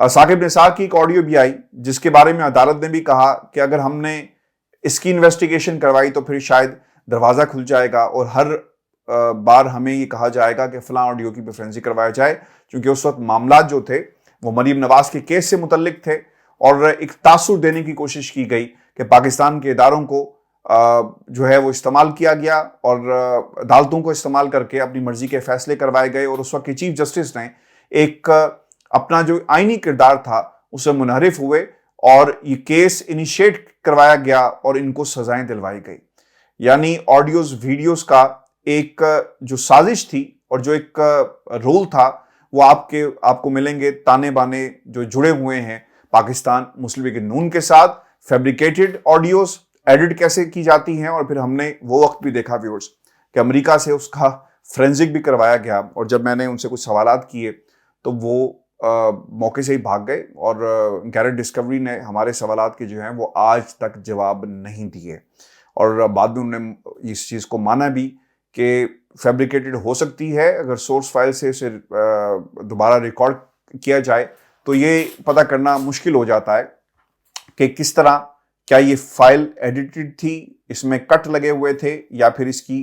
ثاقب نثار کی ایک آڈیو بھی آئی جس کے بارے میں عدالت نے بھی کہا کہ اگر ہم نے اس کی انویسٹیگیشن کروائی تو پھر شاید دروازہ کھل جائے گا اور ہر بار ہمیں یہ کہا جائے گا کہ فلاں آڈیو کی بھی فورینسک کروایا جائے، کیونکہ اس وقت معاملات جو تھے وہ مریم نواز کے کیس سے متعلق تھے اور ایک تاثر دینے کی کوشش کی گئی کہ پاکستان کے اداروں کو جو ہے وہ استعمال کیا گیا اور عدالتوں کو استعمال کر کے اپنی مرضی کے فیصلے کروائے گئے، اور اس وقت کے چیف جسٹس نے ایک اپنا جو آئینی کردار تھا اسے منحرف ہوئے اور یہ کیس انیشیٹ کروایا گیا اور ان کو سزائیں دلوائی گئی۔ یعنی آڈیوز ویڈیوز کا ایک جو سازش تھی اور جو ایک رول تھا وہ آپ کو ملیں گے تانے بانے جو جڑے ہوئے ہیں پاکستان مسلم لیگ نون کے ساتھ، فیبریکیٹڈ آڈیوز ایڈٹ کیسے کی جاتی ہیں، اور پھر ہم نے وہ وقت بھی دیکھا ویورز کہ امریکہ سے اس کا فرینزک بھی کروایا گیا، اور جب میں نے ان سے کچھ سوالات کیے تو وہ موقع سے ہی بھاگ گئے، اور گیرٹ ڈسکوری نے ہمارے سوالات کے جو ہیں وہ آج تک جواب نہیں دیے، اور بعد میں انہوں نے اس چیز کو مانا بھی کہ فیبریکیٹڈ ہو سکتی ہے، اگر سورس فائل سے اسے دوبارہ ریکارڈ کیا جائے تو یہ پتہ کرنا مشکل ہو جاتا ہے کہ کس طرح، کیا یہ فائل ایڈیٹڈ تھی، اس میں کٹ لگے ہوئے تھے، یا پھر اس کی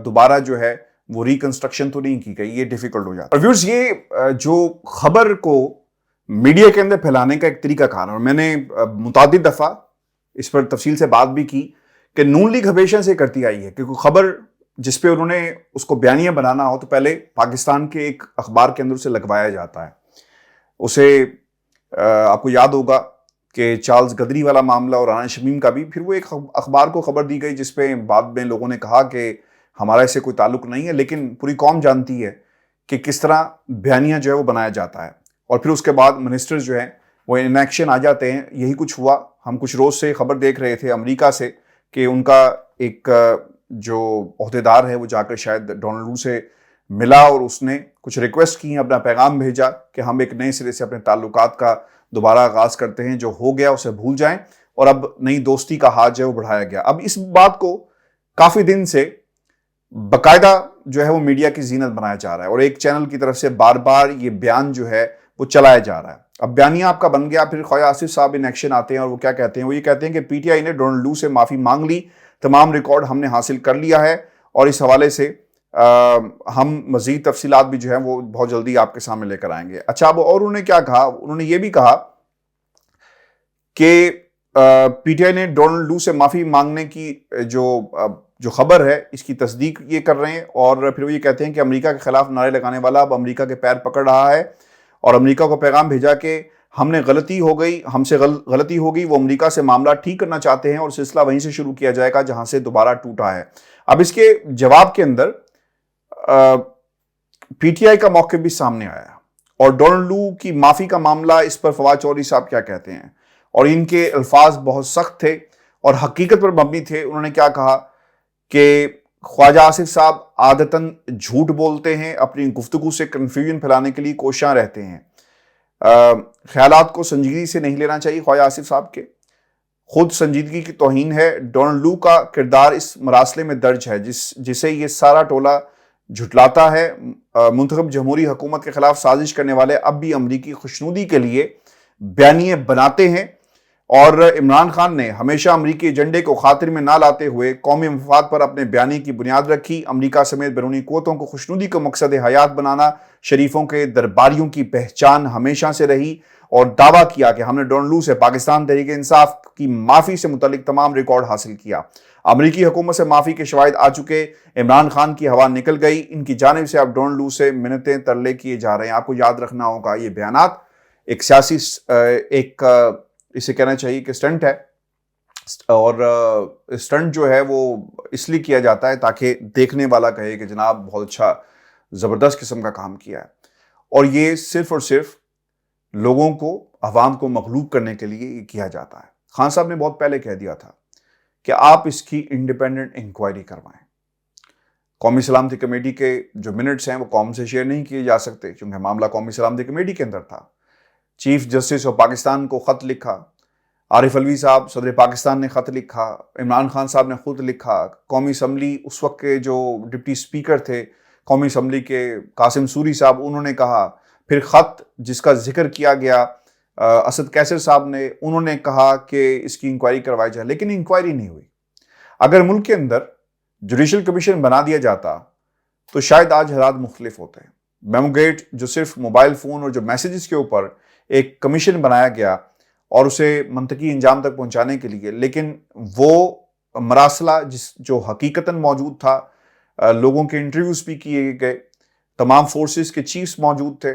دوبارہ جو ہے وہ ریکنسٹرکشن تو نہیں کی گئی، یہ ڈیفیکلٹ ہو جاتا ہے۔ اور ویورز یہ جو خبر کو میڈیا کے اندر پھیلانے کا ایک طریقہ کار ہے، اور میں نے متعدد دفعہ اس پر تفصیل سے بات بھی کی کہ نون لیگ ہمیشہ سے کرتی آئی ہے کہ کوئی خبر جس پہ انہوں نے اس کو بیانیہ بنانا ہو تو پہلے پاکستان کے ایک اخبار کے اندر اسے لگوایا جاتا ہے۔ اسے آپ کو یاد ہوگا کہ چارلز گدری والا معاملہ اور رانا شمیم کا بھی، پھر وہ ایک اخبار کو خبر دی گئی جس پہ بعد میں لوگوں نے کہا کہ ہمارا اسے کوئی تعلق نہیں ہے، لیکن پوری قوم جانتی ہے کہ کس طرح بیانیہ جو ہے وہ بنایا جاتا ہے، اور پھر اس کے بعد منسٹر جو ہیں وہ ان ایکشن آ جاتے ہیں۔ یہی کچھ ہوا، ہم کچھ روز سے خبر دیکھ رہے تھے امریکہ سے کہ ان کا ایک جو عہدیدار ہے وہ جا کر شاید ڈونلڈ رو سے ملا اور اس نے کچھ ریکویسٹ کی، اپنا پیغام بھیجا کہ ہم ایک نئے سرے سے اپنے تعلقات کا دوبارہ آغاز کرتے ہیں، جو ہو گیا اسے بھول جائیں، اور اب نئی دوستی کا ہاتھ جو ہے وہ بڑھایا گیا۔ اب اس بات کو کافی دن سے باقاعدہ جو ہے وہ میڈیا کی زینت بنایا جا رہا ہے، اور ایک چینل کی طرف سے بار بار یہ بیان جو ہے وہ چلایا جا رہا ہے۔ اب بیانیہ آپ کا بن گیا، پھر خواجہ آصف صاحب ان ایکشن آتے ہیں اور وہ کیا کہتے ہیں؟ وہ یہ کہتے ہیں کہ پی ٹی آئی نے ڈونلڈ رو سے معافی مانگ لی، تمام ریکارڈ ہم نے حاصل کر لیا ہے، اور اس حوالے سے ہم مزید تفصیلات بھی جو ہیں وہ بہت جلدی آپ کے سامنے لے کر آئیں گے۔ اچھا، اب اور انہوں نے کیا کہا؟ انہوں نے یہ بھی کہا کہ پی ٹی آئی نے ڈونلڈ رو سے معافی مانگنے کی جو خبر ہے اس کی تصدیق یہ کر رہے ہیں، اور پھر وہ یہ کہتے ہیں کہ امریکہ کے خلاف نعرے لگانے والا اب امریکہ کے پیر پکڑ رہا ہے، اور امریکہ کو پیغام بھیجا کہ ہم سے غلطی ہو گئی، وہ امریکہ سے معاملہ ٹھیک کرنا چاہتے ہیں اور سلسلہ وہیں سے شروع کیا جائے گا جہاں سے دوبارہ ٹوٹا ہے۔ اب اس کے جواب کے اندر پی ٹی آئی کا موقف بھی سامنے آیا، اور ڈونلڈ رو کی معافی کا معاملہ، اس پر فواد چودھری صاحب کیا کہتے ہیں، اور ان کے الفاظ بہت سخت تھے اور حقیقت پر مبنی تھے۔ انہوں نے کیا کہا کہ خواجہ آصف صاحب عادتاً جھوٹ بولتے ہیں، اپنی گفتگو سے کنفیوژن پھیلانے کے لیے کوشاں رہتے ہیں، خیالات کو سنجیدگی سے نہیں لینا چاہیے خواجہ آصف صاحب کے، خود سنجیدگی کی توہین ہے۔ ڈونلڈ رو کا کردار اس مراسلے میں درج ہے جسے یہ سارا ٹولہ جھٹلاتا ہے۔ منتخب جمہوری حکومت کے خلاف سازش کرنے والے اب بھی امریکی خوشنودی کے لیے بیانیے بناتے ہیں، اور عمران خان نے ہمیشہ امریکی ایجنڈے کو خاطر میں نہ لاتے ہوئے قومی مفاد پر اپنے بیانیے کی بنیاد رکھی۔ امریکہ سمیت بیرونی قوتوں کو خوشنودی کو مقصد حیات بنانا شریفوں کے درباریوں کی پہچان ہمیشہ سے رہی، اور دعویٰ کیا کہ ہم نے ڈونلڈ رو سے پاکستان تحریک انصاف کی معافی سے متعلق تمام ریکارڈ حاصل کیا۔ امریکی حکومت سے معافی کے شواہد آ چکے، عمران خان کی ہوا نکل گئی، ان کی جانب سے اب ڈونلڈ رو سے منتیں ترلے کیے جا رہے ہیں۔ آپ کو یاد رکھنا ہوگا یہ بیانات ایک سیاسی اسے کہنا چاہیے کہ سٹنٹ ہے، اور سٹنٹ جو ہے وہ اس لیے کیا جاتا ہے تاکہ دیکھنے والا کہے کہ جناب بہت اچھا زبردست قسم کا کام کیا ہے، اور یہ صرف اور صرف لوگوں کو، عوام کو مغلوب کرنے کے لیے یہ کیا جاتا ہے۔ خان صاحب نے بہت پہلے کہہ دیا تھا کہ آپ اس کی انڈیپینڈنٹ انکوائری کروائیں۔ قومی سلامتی کمیٹی کے جو منٹس ہیں وہ قوم سے شیئر نہیں کیے جا سکتے کیونکہ معاملہ قومی سلامتی کمیٹی کے اندر تھا۔ چیف جسٹس آف پاکستان کو خط لکھا، عارف علوی صاحب صدر پاکستان نے خط لکھا، عمران خان صاحب نے خود لکھا، قومی اسمبلی اس وقت کے جو ڈپٹی اسپیکر تھے قومی اسمبلی کے قاسم سوری صاحب، انہوں نے کہا، پھر خط جس کا ذکر کیا گیا اسد کیسر صاحب نے، انہوں نے کہا کہ اس کی انکوائری کروائی جائے، لیکن انکوائری نہیں ہوئی۔ اگر ملک کے اندر جوڈیشل کمیشن بنا دیا جاتا تو شاید آج حالات مختلف ہوتے ہیں۔ میمو گیٹ جو صرف موبائل فون اور جو میسیجز کے اوپر ایک کمیشن بنایا گیا اور اسے منطقی انجام تک پہنچانے کے لیے، لیکن وہ مراسلہ جو حقیقتاً موجود تھا، لوگوں کے انٹرویوز بھی کیے گئے، تمام فورسز کے چیفز موجود تھے،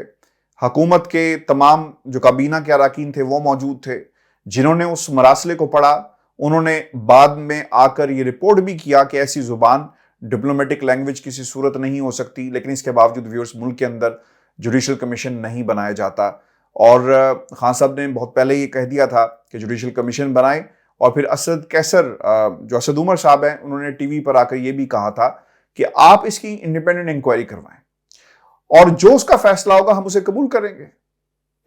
حکومت کے تمام جو کابینہ کے اراکین تھے وہ موجود تھے، جنہوں نے اس مراسلے کو پڑھا، انہوں نے بعد میں آ کر یہ رپورٹ بھی کیا کہ ایسی زبان ڈپلومیٹک لینگویج کسی صورت نہیں ہو سکتی، لیکن اس کے باوجود ویورز ملک کے اندر جوڈیشل کمیشن نہیں بنایا جاتا۔ اور خان صاحب نے بہت پہلے یہ کہہ دیا تھا کہ جوڈیشل کمیشن بنائے، اور پھر اسد کیسر جو اسد عمر صاحب ہیں، انہوں نے ٹی وی پر آ کر یہ بھی کہا تھا کہ آپ اس کی انڈیپینڈنٹ انکوائری کروائیں اور جو اس کا فیصلہ ہوگا ہم اسے قبول کریں گے،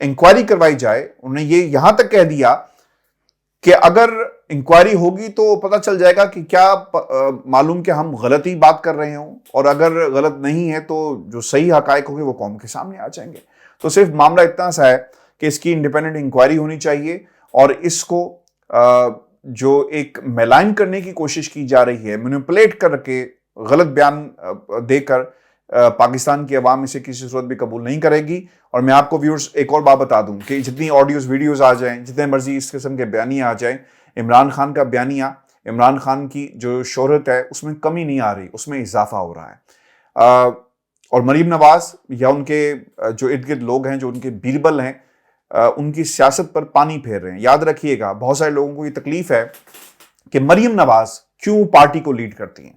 انکوائری کروائی جائے۔ انہوں نے یہ یہاں تک کہہ دیا کہ اگر انکوائری ہوگی تو پتہ چل جائے گا کہ کیا معلوم کہ ہم غلطی بات کر رہے ہوں، اور اگر غلط نہیں ہے تو جو صحیح حقائق ہوں گے وہ قوم کے سامنے آ جائیں گے۔ تو صرف معاملہ اتنا سا ہے کہ اس کی انڈیپینڈنٹ انکوائری ہونی چاہیے، اور اس کو جو ایک میلائن کرنے کی کوشش کی جا رہی ہے، مینیپولیٹ کر کے غلط بیان دے کر، پاکستان کی عوام اسے کسی صورت بھی قبول نہیں کرے گی۔ اور میں آپ کو ویورز ایک اور بات بتا دوں کہ جتنی آڈیوز ویڈیوز آ جائیں، جتنے مرضی اس قسم کے بیانیے آ جائیں، عمران خان کا بیانیہ، عمران خان کی جو شہرت ہے اس میں کمی نہیں آ رہی، اس میں اضافہ ہو رہا ہے۔ اور مریم نواز یا ان کے جو ارد گرد لوگ ہیں، جو ان کے بیربل ہیں، ان کی سیاست پر پانی پھیر رہے ہیں۔ یاد رکھیے گا، بہت سارے لوگوں کو یہ تکلیف ہے کہ مریم نواز کیوں پارٹی کو لیڈ کرتی ہیں۔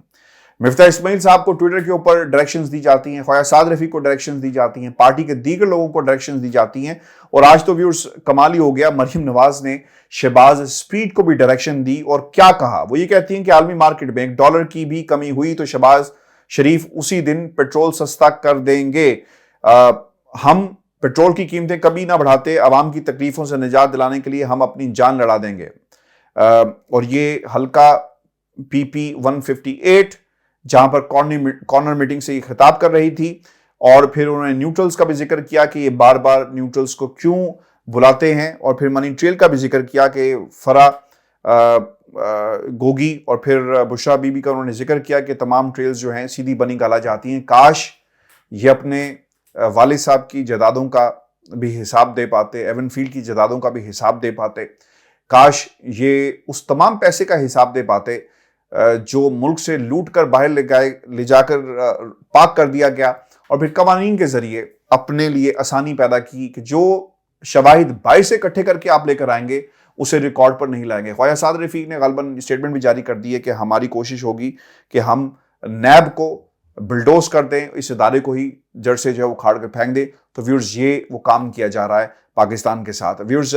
مفتاح اسماعیل صاحب کو ٹویٹر کے اوپر ڈائریکشنز دی جاتی ہیں، خواجہ سعد رفیع کو ڈائریکشنز دی جاتی ہیں، پارٹی کے دیگر لوگوں کو ڈائریکشنز دی جاتی ہیں، اور آج تو ویورز کمال ہی ہو گیا، مریم نواز نے شہباز اسپیڈ کو بھی ڈائریکشن دی، اور کیا کہا؟ وہ یہ کہتی ہیں کہ عالمی مارکیٹ میں $1 کی بھی کمی ہوئی تو شہباز شریف اسی دن پیٹرول سستا کر دیں گے۔ ہم پیٹرول کی قیمتیں کبھی نہ بڑھاتے، عوام کی تکلیفوں سے نجات دلانے کے لیے ہم اپنی جان لڑا دیں گے۔ اور یہ حلقہ PP 158 جہاں پر کارنر میٹنگ سے یہ خطاب کر رہی تھی، اور پھر انہوں نے نیوٹرلز کا بھی ذکر کیا کہ یہ بار بار نیوٹرلز کو کیوں بلاتے ہیں، اور پھر منی ٹریل کا بھی ذکر کیا کہ فرا گوگی اور پھر بشرا بی بی کا انہوں نے ذکر کیا کہ تمام ٹریلز جو ہیں سیدھی بنی گالا جاتی ہیں۔ کاش یہ اپنے والد صاحب کی جائیدادوں کا بھی حساب دے پاتے، ایون فیلڈ کی جائیدادوں کا بھی حساب دے پاتے، کاش یہ اس تمام پیسے کا حساب دے پاتے جو ملک سے لوٹ کر باہر لے جا کر پاک کر دیا گیا، اور پھر قوانین کے ذریعے اپنے لیے آسانی پیدا کی کہ جو شواہد باہر سے اکٹھے کر کے آپ لے کر آئیں گے اسے ریکارڈ پر نہیں لائیں گے۔ خواجہ سعد رفیع نے غالباً اسٹیٹمنٹ بھی جاری کر دی ہے کہ ہماری کوشش ہوگی کہ ہم نیب کو بلڈوز کر دیں، اس ادارے کو ہی جڑ سے جو ہے وہ کھاڑ کے پھینک دیں۔ تو ویورز یہ وہ کام کیا جا رہا ہے پاکستان کے ساتھ۔ ویورز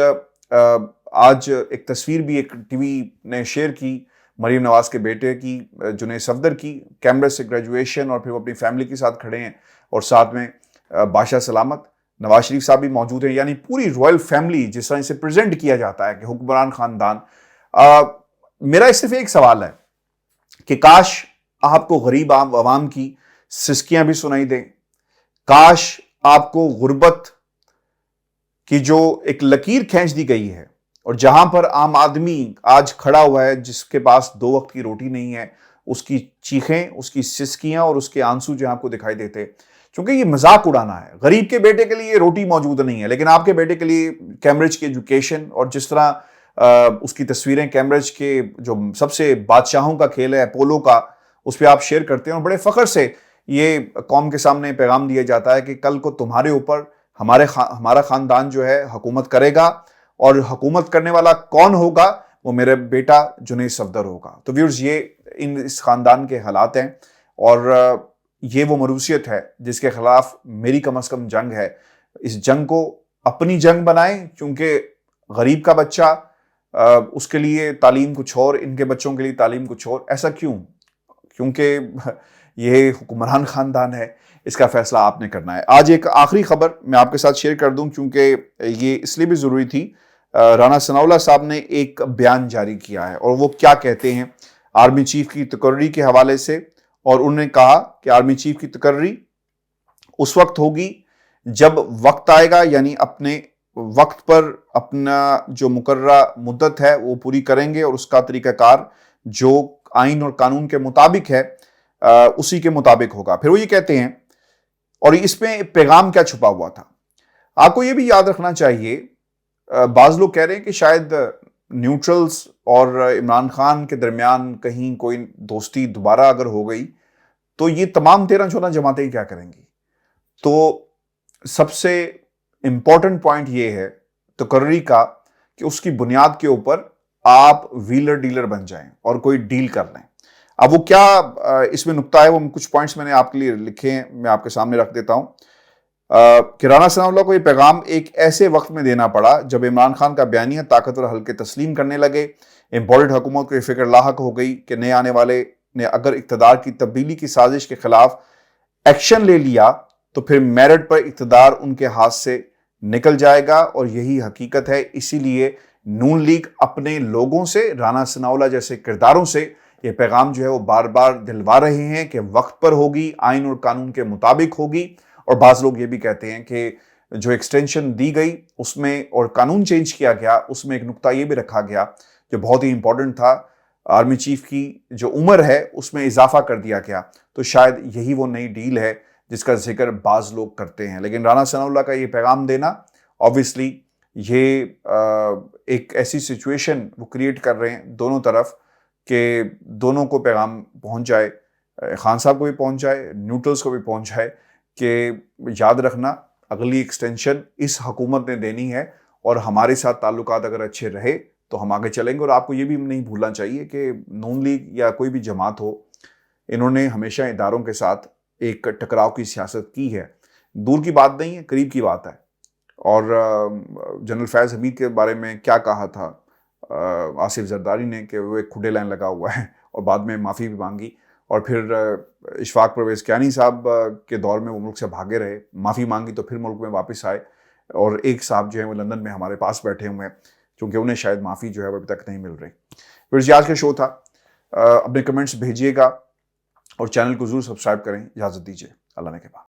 آج ایک تصویر بھی ایک ٹی وی نے شیئر کی مریم نواز کے بیٹے کی، جنید صفدر کی، کیمبرج سے گریجویشن، اور پھر وہ اپنی فیملی کے ساتھ کھڑے ہیں، اور ساتھ میں بادشاہ سلامت نواز شریف صاحب بھی موجود ہیں، یعنی پوری رائل فیملی جس طرح اسے پریزنٹ کیا جاتا ہے کہ حکمران خاندان۔ میرا اس صرف ایک سوال ہے کہ کاش آپ کو غریب عوام کی سسکیاں بھی سنائی دیں، کاش آپ کو غربت کی جو ایک لکیر کھینچ دی گئی ہے، اور جہاں پر عام آدمی آج کھڑا ہوا ہے جس کے پاس 2 وقت کی روٹی نہیں ہے، اس کی چیخیں، اس کی سسکیاں اور اس کے آنسو جو آپ کو دکھائی دیتے، کیونکہ یہ مذاق اڑانا ہے۔ غریب کے بیٹے کے لیے روٹی موجود نہیں ہے، لیکن آپ کے بیٹے کے لیے کیمبرج کی ایجوکیشن، اور جس طرح اس کی تصویریں کیمبرج کے جو سب سے بادشاہوں کا کھیل ہے پولو کا، اس پہ آپ شیئر کرتے ہیں، اور بڑے فخر سے یہ قوم کے سامنے پیغام دیا جاتا ہے کہ کل کو تمہارے اوپر ہمارا خاندان جو ہے حکومت کرے گا، اور حکومت کرنے والا کون ہوگا؟ وہ میرا بیٹا جنید صفدر ہوگا۔ تو ویورز یہ اس خاندان کے حالات ہیں، اور یہ وہ مروثیت ہے جس کے خلاف میری کم از کم جنگ ہے۔ اس جنگ کو اپنی جنگ بنائیں، کیونکہ غریب کا بچہ اس کے لیے تعلیم کچھ اور، ان کے بچوں کے لیے تعلیم کچھ اور۔ ایسا کیوں؟ کیونکہ یہ حکمران خاندان ہے، اس کا فیصلہ آپ نے کرنا ہے۔ آج ایک آخری خبر میں آپ کے ساتھ شیئر کر دوں کیونکہ یہ اس لیے بھی ضروری تھی۔ رانا ثناء اللہ صاحب نے ایک بیان جاری کیا ہے، اور وہ کیا کہتے ہیں آرمی چیف کی تقرری کے حوالے سے، اور انہوں نے کہا کہ آرمی چیف کی تقرری اس وقت ہوگی جب وقت آئے گا یعنی اپنے وقت پر اپنا جو مقررہ مدت ہے وہ پوری کریں گے اور اس کا طریقہ کار جو آئین اور قانون کے مطابق ہے اسی کے مطابق ہوگا. پھر وہ یہ کہتے ہیں، اور اس میں پیغام کیا چھپا ہوا تھا. آپ کو یہ بھی یاد رکھنا چاہیے، بعض لوگ کہہ رہے ہیں کہ شاید نیوٹرلز اور عمران خان کے درمیان کہیں کوئی دوستی دوبارہ اگر ہو گئی تو یہ تمام 13-14 جماعتیں کیا کریں گی. تو سب سے امپورٹنٹ پوائنٹ یہ ہے تقرری کا کہ اس کی بنیاد کے اوپر آپ ویلر ڈیلر بن جائیں اور کوئی ڈیل کر لیں. اب وہ کیا اس میں نقطہ ہے، وہ کچھ پوائنٹس میں نے آپ کے لیے لکھے ہیں، میں آپ کے سامنے رکھ دیتا ہوں. کہ رانا ثناء اللہ کو یہ پیغام ایک ایسے وقت میں دینا پڑا جب عمران خان کا بیانیہ طاقتور حلقے تسلیم کرنے لگے. امپورٹڈ حکومت کو یہ فکر لاحق ہو گئی کہ نئے آنے والے نے اگر اقتدار کی تبدیلی کی سازش کے خلاف ایکشن لے لیا تو پھر میرٹ پر اقتدار ان کے ہاتھ سے نکل جائے گا، اور یہی حقیقت ہے. اسی لیے نون لیگ اپنے لوگوں سے، رانا ثناء اللہ جیسے کرداروں سے یہ پیغام جو ہے وہ بار بار دلوا رہے ہیں کہ وقت پر ہوگی، آئین اور قانون کے مطابق ہوگی. اور بعض لوگ یہ بھی کہتے ہیں کہ جو ایکسٹینشن دی گئی اس میں اور قانون چینج کیا گیا اس میں ایک نقطہ یہ بھی رکھا گیا جو بہت ہی امپورٹنٹ تھا، آرمی چیف کی جو عمر ہے اس میں اضافہ کر دیا گیا. تو شاید یہی وہ نئی ڈیل ہے جس کا ذکر بعض لوگ کرتے ہیں. لیکن رانا ثناء اللہ کا یہ پیغام دینا آبویسلی یہ ایک ایسی سچویشن وہ کریٹ کر رہے ہیں دونوں طرف کہ دونوں کو پیغام پہنچ جائے، خان صاحب کو بھی پہنچ جائے، نیوٹرلز کو بھی پہنچ جائے کہ یاد رکھنا اگلی ایکسٹینشن اس حکومت نے دینی ہے اور ہمارے ساتھ تعلقات اگر اچھے رہے تو ہم آگے چلیں گے. اور آپ کو یہ بھی نہیں بھولنا چاہیے کہ نون لیگ یا کوئی بھی جماعت ہو، انہوں نے ہمیشہ اداروں کے ساتھ ایک ٹکراؤ کی سیاست کی ہے. دور کی بات نہیں ہے، قریب کی بات ہے. اور جنرل فیض حمید کے بارے میں کیا کہا تھا آصف زرداری نے کہ وہ ایک کھڈے لائن لگا ہوا ہے، اور بعد میں معافی بھی مانگی. اور پھر اشفاق پرویز کیانی صاحب کے دور میں وہ ملک سے بھاگے رہے، معافی مانگی تو پھر ملک میں واپس آئے. اور ایک صاحب جو ہیں وہ لندن میں ہمارے پاس بیٹھے ہوئے ہیں کیونکہ انہیں شاید معافی جو ہے وہ ابھی تک نہیں مل رہی. پھر آج کا شو تھا، اپنے کمنٹس بھیجیے گا اور چینل کو ضرور سبسکرائب کریں. اجازت دیجیے، اللہ نے کے بعد.